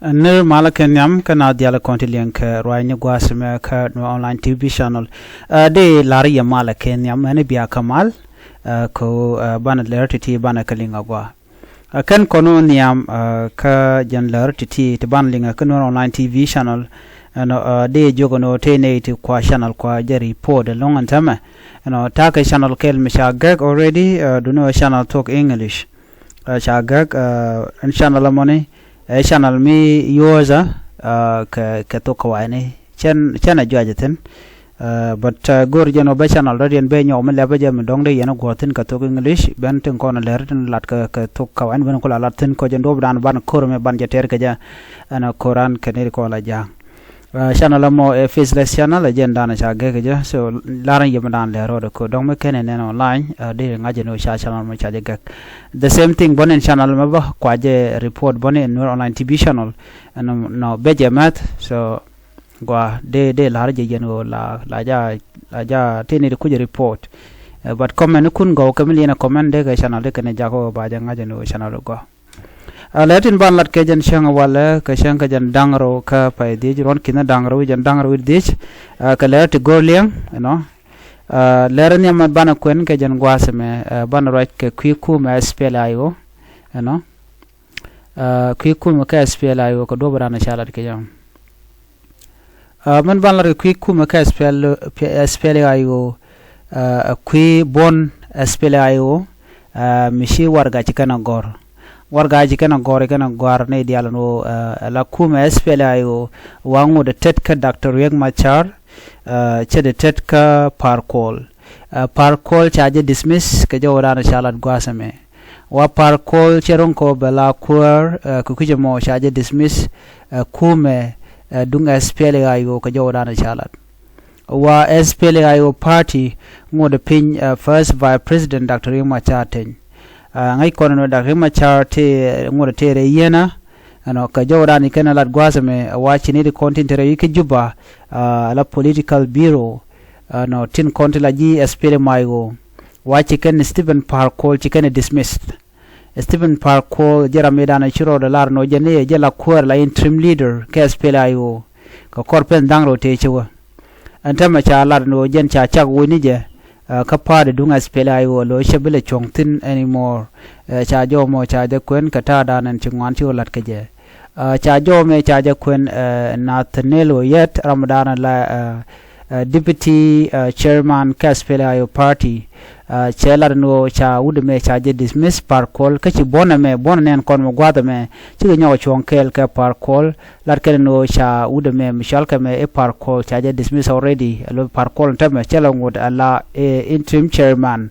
Ner malakenyam kana diala kontilian ka roanya gwasme ka no online TV channel de lari ya malakenyam ane biya kamal ko bana lertiti bana kalinga gwa kan kono niam ka jan lertiti te ban linga ka no online TV channel no de jogono tene te kwa channel kwa je report longan tama no taka channel kel misha gag already do no channel talk English cha gag channel amone channel mi yoza ka to kawane chana jwajaten but gor jeno ba channel radian be nyo me leba jam dong de yeno gotin ka to English ben ten kono lerten lat ka to kawan ben ko la latin ko jendo dan ban kor me ban jeter ka ja ana Quran kanir ko la ja channel mo faceless channel agenda na cha ge ja so laran yem dan le ro ko dong me kenen online de ngaje no cha channel mo cha ge the same thing bonen channel ma ba kwa je report bonen no online TV channel no beje mat so gwa de lar je yeno la ja tini ku je report but comment kun go kamili na comment de ga channel de kene ja ko ba ja ngaje no channel go latin ban lat ke jan shanga wala ka shanga jan dangro ka pai di ron kina dangro jan dangro dis ka lat gorliang no leran yam bana kwen ke jan gwasme ban right ke Kuumɛ spelayo no Kuumɛ ka spelayo ko do bana shalat ke jam man ban lat Kuumɛ ka spelayo bon spelayo mishi warga cikana gor wargaji kana gore kana gwar ne dialano la Kuumɛ spelayo wangu de tetka Dr. Riek machar che de tetka kuol charge dismiss ke jawra na shalat gwasame wa kuol cheron ko bela kuäär kukuje mo charge dismiss Kuumɛ dunga spelayo ke jawra na shalat wa spelayo party ngode pin first vice president Dr. Riek machar ten ngai kono no Dr. machar te ngore tere yena ano ka jawra ni kana lat gwasame wachi ni content tere yike juba la political bureau no tin content la ji espere mayo wachi ken Stephen kuol chicken dismissed Stephen kuol jera medana chiro de lar no jene jela kuäär la interim leader ke espere ayo ka korpen dangro te chewa antama cha lar no jen cha chak woni je kapa de dunga spelayo lo shebele chongtin anymore cha jo mo cha de kwen kata danan chingwan chi lat keje cha jo me cha de kwen Nathaniel yet Ramadan la deputy chairman ka spelayo party chelar no cha ud me cha je dismiss kuol ka chi bona nen kon mo gwada me chi nyaw chongkel ka kuol lar ken no cha ud me mishal ka me kuol cha je dismiss already lo kuol ta me chela ngod ala interim chairman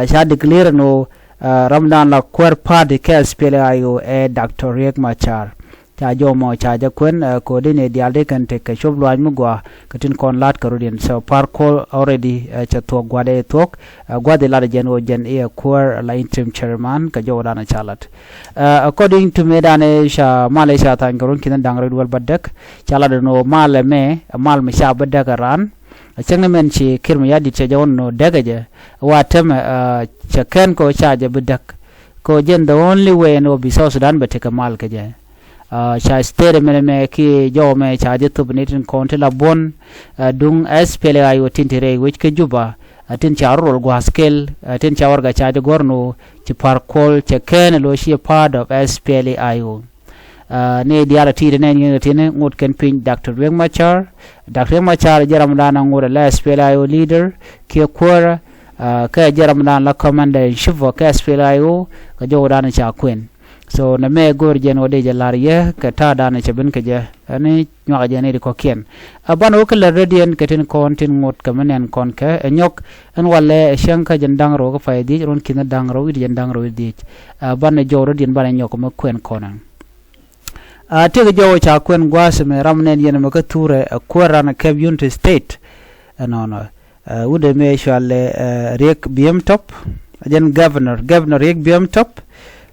cha declare no Ramadan la kuäär party ka spelayo Dr. Riek machar cha jo mo cha je kwen ko de ne dialde kan te ka shob lwan mu gwa katin kon lat karudin so kuol already cha to gwade tok gwade la jen o jen kuäär la interim chairman ka jo dana chalat according to medane sha malaysia tan garun kinan dangre wal badak chala no mal me sha badak ran chang men chi kirma yadi che jawon no daga je watem cha ken ko cha je badak ko jen the only way no bi South Sudan ba te kamal ka je cha stere me ki jo me cha je to bnitin konte la bon dung spele ayo tintire which ke juba tin cha rol gwaskel tin cha warga cha de gorno ci kuol che ken lo shi part of spele ayo ne diala ti ne ni tine ngot ken pin Dr. Riek machar jaram dana ngore la spele ayo leader ki kuäär ka jaram dana la commander in chief ka spele ayo ka jo dana cha kwen so na me gor jen wode je lariye ka ta dana che ben ke je ani nywa je ne ko ken aban o kala radian ketin kontin ngot kamanen kon ka nyok an wale shanka jen dangro ko faydi ron kina dangro wi jen dangro wi ban jo radian ban nyok ma kwen konan te jo cha kwen gwas me ramnen yen ma ka ture kuäär na Cape Unity state no ude me shale Riek bm top jen governor Riek bm top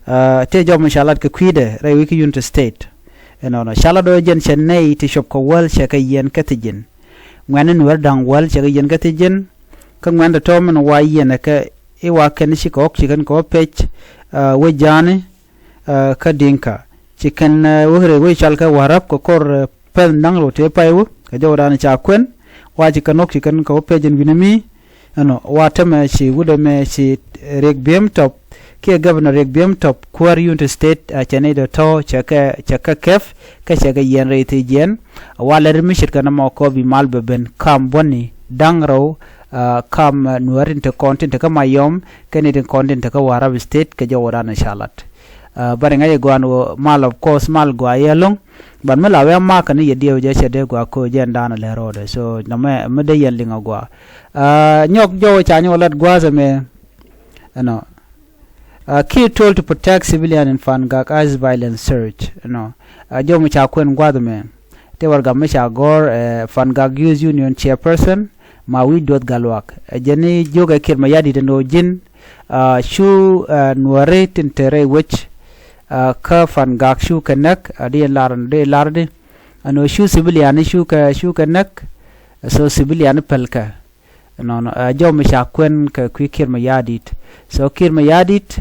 te jom shalat ke kwide re wiki Unity state no shalado jen chennai ti shop ko wal che ka yen ka tijin ngwan Nuer dang wal che ka yen ka tijin ka ngwan da tomen wa yen ka e wa ken shi ko chi kan ko pech we jane ka dinka chicken wure we chalka warap ko kor pen nang lo te paiwu ka jawdan cha kwen wa chicken nok chicken ko pejen winami ano watame chi wudame chi rek biem top ke governor rek biem top kuäär unit state chane do to chaka kef ka chaka yiɛn rete yiɛn wala remishit kana mo ko bi malbe ben kam bonni dangro kam nuer inte content ka mayom kene den content ka warab state ka jawran shalat bare ngaye gwan mal of course mal gwa yelong ban mala we ma kan ye dio je chede gwa ko jen dana le rode so name me de yelinga gwa nyok jo cha nyolat gwa zame ano key tool to protect civilian in Fangak as violence surge jo mu cha kwen gwa zame te warga me cha gor Fangak use union chairperson ma wi dot galwak jeni joga kirma yadi de no jin shu nuare tintere which ka Fangak shu kanak adi laran de larde ano shu civilian shu kanak so civilian pelka no jo me cha kwen ka kwi kirma yadit so kirma yadit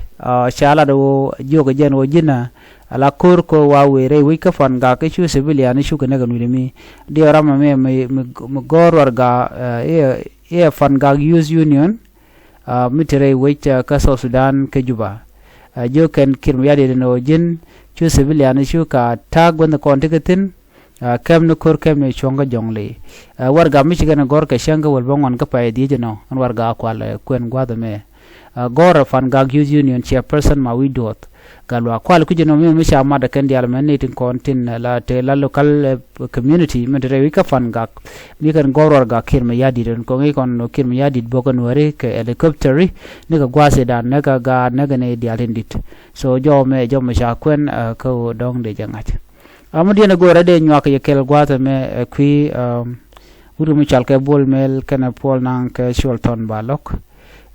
shala do joga jen o jina ala kur ko wa were wi ka Fangak shu civilian shu kanak no mi di rama me gor warga e Fangak use union mitere wi ka so Sudan ke Juba jo ken kirma yadi no jin chu civilian shu ka tag when the contikatin kam no kor kam ne chonga jongle warga michigan gor ka shanga wal bangon ka pay di jeno an warga kwal kwen gwada me gor Fangak use union chairperson ma wi dot galwa kwal ku jeno me misha ma da kan dial man netin kontin la te la local community me de wi ka Fangak mi kan gor warga kirma yadi den ko ngi kon no kirma yadi bogon wari ka helicopter ne ka gwase da ne ka ga ne ga ne dial dit so jo me sha kwen ko dong de jangat amadiana gora de nyak ye kel gwata me kwi uru mi chalke bol mel kana pol nang ke sholton balok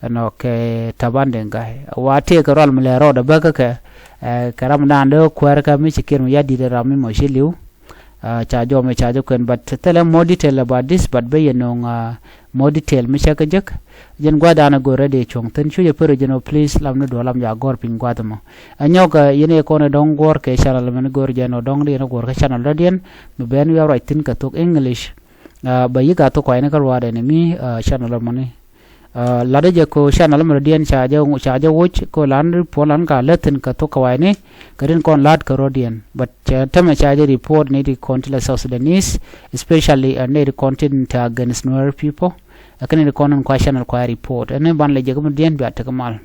no ke tabande ngai wate ka rol mele roda baka ke karam nando kuäär ka mi chikir mi yadi de rami mo shiliu cha jo me cha jo ken but tell more detail about this but be yenong more detail mi chaka jak jen gwada na gora de chong ten chu ye pero jeno please lam no do lam ya gor pin gwada mo anyoga yene ko na dong gor ke channel men gor jeno dong de no gor ka channel radien me ben we right tin ka tok english ba yi ka to ko ene karwa de mi channel moni lade je ko channel mer dien cha ja woch ko lan polan ka letin ka to ka ne karin kon lat ka rodien but tama cha je report ne di content South Sudanese especially ne di content against Nuer people akan ni konon kwa channel kwa report ene ban le je ko dien ba ta kamal